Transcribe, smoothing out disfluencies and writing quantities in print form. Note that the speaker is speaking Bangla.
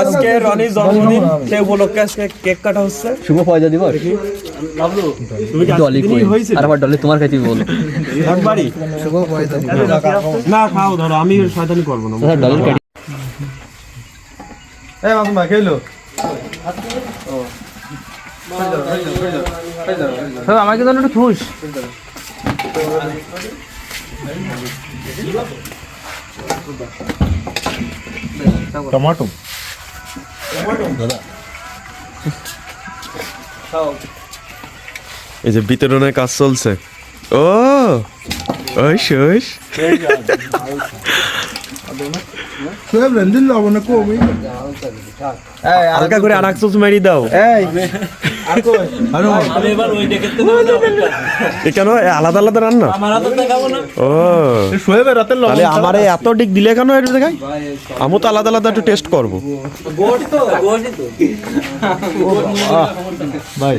আজকে রনির জন্মদিন, সে উপলক্ষে আজকে কেক কাটা হচ্ছে। শুভ পয়দা দিবস। আর আবার ডলে তোমার কাছে বলো একবারই শুভ পয়দা না খাও, ধরো আমি শয়তানি করবো না। ডলের কাটি আমাকে তো একটু খুশ। টমেটো এই যে বিতরণের কাজ চলছে। ও ওইস ওইস হালকা করে আর এক চোচ মারি দাও। কেন আলাদা আলাদা রান্না? ও তাহলে আমার এত ডিক দিলে কেন? একটু দেখাই, আমি তো আলাদা আলাদা একটু টেস্ট করবো ভাই।